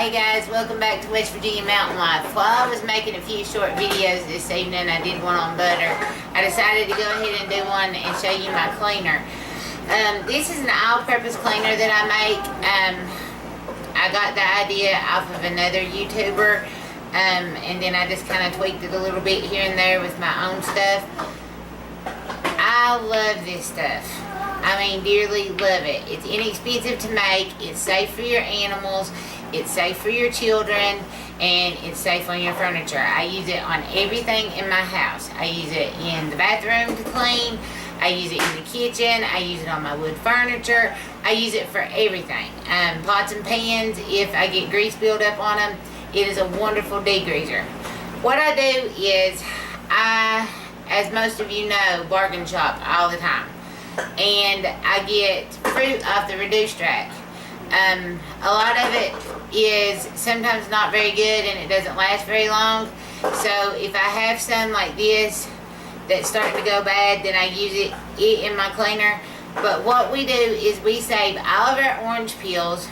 Hey guys, welcome back to West Virginia Mountain Life. While I was making a few short videos this evening, I did one on butter. I decided to go ahead and do one and show you my cleaner. This is an all-purpose cleaner that I make. I got the idea off of another YouTuber, and then I just kind of tweaked it a little bit here and there with my own stuff. I love this stuff. I mean, dearly love it. It's inexpensive to make, it's safe for your animals, it's safe for your children, and it's safe on your furniture. I use it on everything in my house. I use it in the bathroom to clean, I use it in the kitchen, I use it on my wood furniture, I use it for everything. Pots and pans, if I get grease buildup on them, it is a wonderful degreaser. What I do is, as most of you know, bargain shop all the time. And I get fruit off the reduced rack. A lot of it is sometimes not very good and it doesn't last very long. So if I have some like this that's starting to go bad, then I use it in my cleaner. But what we do is we save all of our orange peels,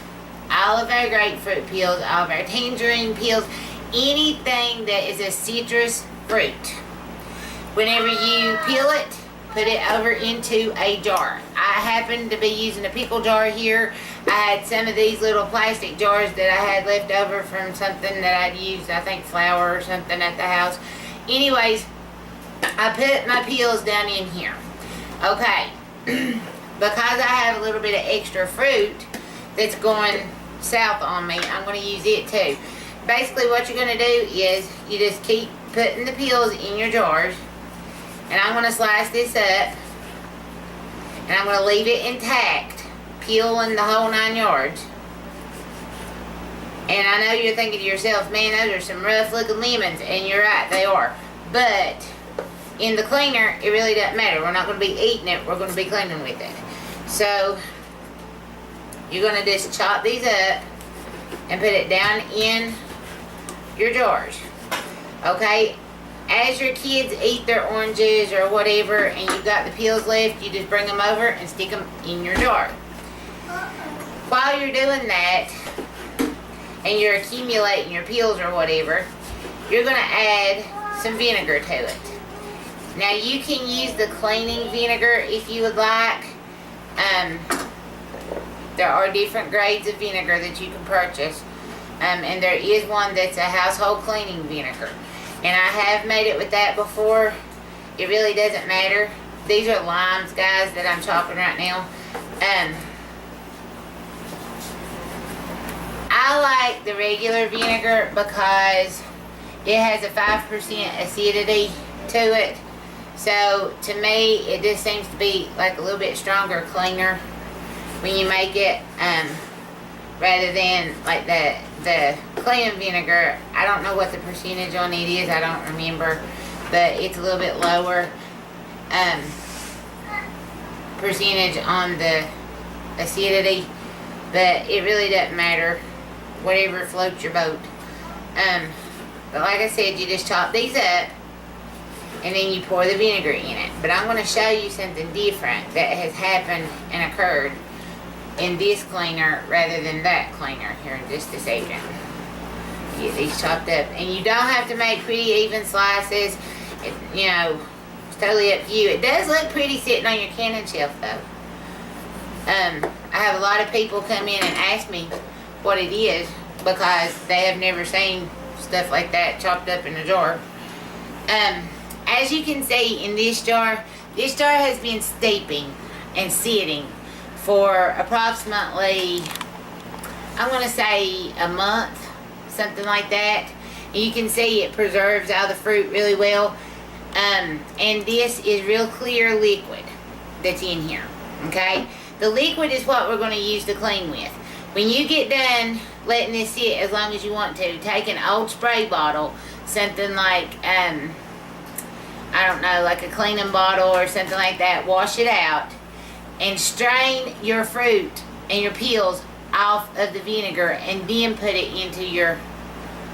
all of our grapefruit peels, all of our tangerine peels, anything that is a citrus fruit. Whenever you peel it, put it over into a jar. I happen to be using a pickle jar here. I had some of these little plastic jars that I had left over from something that I'd used, I think flour or something at the house. Anyways, I put my peels down in here. Okay, because I have a little bit of extra fruit that's going south on me, I'm going to use it too. Basically what you're going to do is you just keep putting the peels in your jars. And I'm going to slice this up, and I'm going to leave it intact, peeling the whole 9 yards. And I know you're thinking to yourself, man, those are some rough looking lemons, and you're right, they are. But in the cleaner, it really doesn't matter. We're not going to be eating it, we're going to be cleaning with it. So, you're going to just chop these up and put it down in your jars. Okay? As your kids eat their oranges or whatever and you've got the peels left, you just bring them over and stick them in your jar. While you're doing that and you're accumulating your peels or whatever, you're going to add some vinegar to it. Now you can use the cleaning vinegar if you would like. There are different grades of vinegar that you can purchase. And there is one that's a household cleaning vinegar. And I have made it with that before. It really doesn't matter. These are limes, guys, that I'm chopping right now. I like the regular vinegar because it has a 5% acidity to it. So, to me, it just seems to be like a little bit stronger cleaner when you make it. Rather than like the cleaning vinegar. I don't know what the percentage on it is, I don't remember, but it's a little bit lower percentage on the acidity, but it really doesn't matter, whatever floats your boat. But like I said, you just chop these up and then you pour the vinegar in it. But I'm going to show you something different that has happened and occurred in this cleaner rather than that cleaner here in just a second. Get these chopped up. And you don't have to make pretty even slices. You know, it's totally up to you. It does look pretty sitting on your canning shelf though. I have a lot of people come in and ask me what it is because they have never seen stuff like that chopped up in a jar. As you can see in this jar has been steeping and sitting for approximately, I'm going to say a month, something like that. And you can see it preserves all the fruit really well. And this is real clear liquid that's in here, okay? The liquid is what we're going to use to clean with. When you get done letting this sit as long as you want to, take an old spray bottle, something like, I don't know, like a cleaning bottle or something like that, wash it out, and strain your fruit and your peels off of the vinegar and then put it into your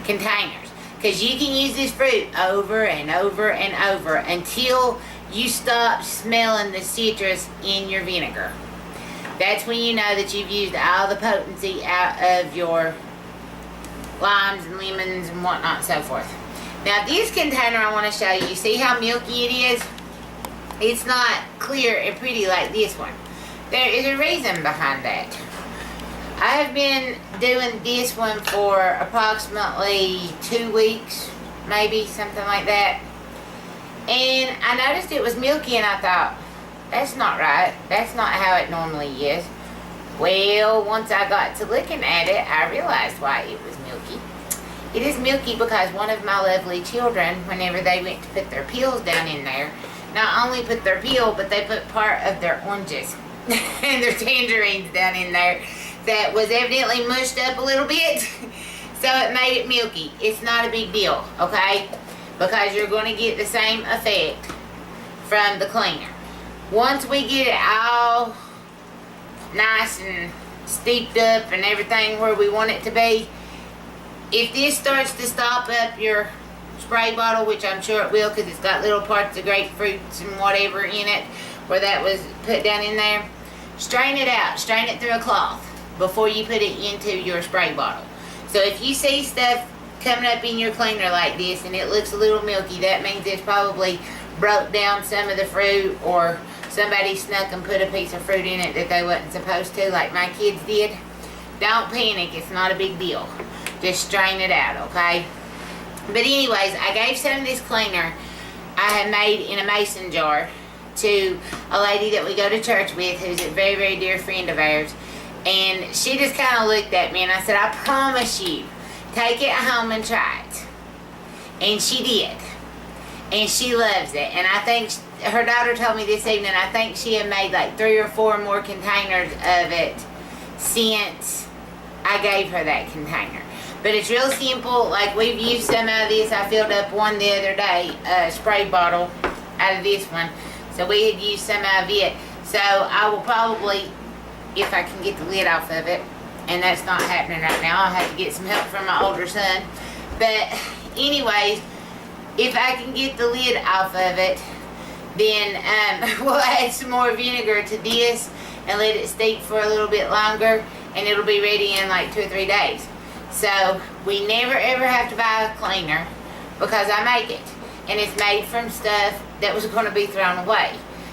containers. Because you can use this fruit over and over and over until you stop smelling the citrus in your vinegar. That's when you know that you've used all the potency out of your limes and lemons and whatnot and so forth. Now this container I want to show you, see how milky it is? It's not clear and pretty like this one. There is a reason behind that. I have been doing this one for approximately 2 weeks, maybe, something like that. And I noticed it was milky and I thought, that's not right. That's not how it normally is. Well, once I got to looking at it, I realized why it was milky. It is milky because one of my lovely children, whenever they went to put their peels down in there, not only put their peel, but they put part of their oranges and their tangerines down in there that was evidently mushed up a little bit. So it made it milky. It's not a big deal, okay? Because you're going to get the same effect from the cleaner. Once we get it all nice and steeped up and everything where we want it to be, if this starts to stop up your spray bottle, which I'm sure it will because it's got little parts of grapefruits and whatever in it where that was put down in there, strain it out. Strain it through a cloth before you put it into your spray bottle. So if you see stuff coming up in your cleaner like this and it looks a little milky, that means it's probably broke down some of the fruit, or somebody snuck and put a piece of fruit in it that they wasn't supposed to, like my kids did. Don't panic, it's not a big deal. Just strain it out, okay? But anyways, I gave some of this cleaner I had made in a mason jar to a lady that we go to church with, who's a very, very dear friend of ours. And she just kind of looked at me and I said, I promise you, take it home and try it. And she did. And she loves it. And I think her daughter told me this evening, I think she had made like 3 or 4 more containers of it since I gave her that container. But it's real simple. Like, we've used some out of this. I filled up one the other day, a spray bottle out of this one. So we had used some out of it. So I will probably, if I can get the lid off of it, and that's not happening right now, I'll have to get some help from my older son. But anyways, if I can get the lid off of it, then we'll add some more vinegar to this and let it steep for a little bit longer, and it'll be ready in like 2 or 3 days. So we never ever have to buy a cleaner because I make it, and it's made from stuff that was going to be thrown away.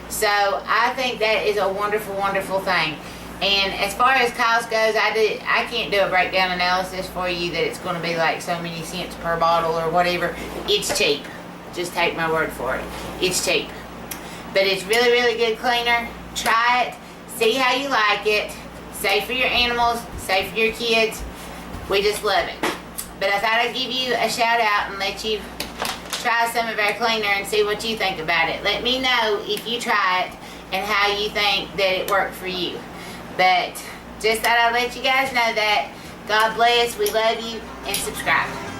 So I think that is a wonderful, wonderful thing. And as far as cost goes, I can't do a breakdown analysis for you that it's going to be like so many cents per bottle or whatever. It's cheap. Just take my word for it. It's cheap. But it's really, really good cleaner. Try it. See how you like it. Safe for your animals. Safe for your kids. We just love it. But I thought I'd give you a shout out and let you try some of our cleaner and see what you think about it. Let me know if you try it and how you think that it worked for you. But just thought I'd let you guys know that. God bless. We love you. And subscribe.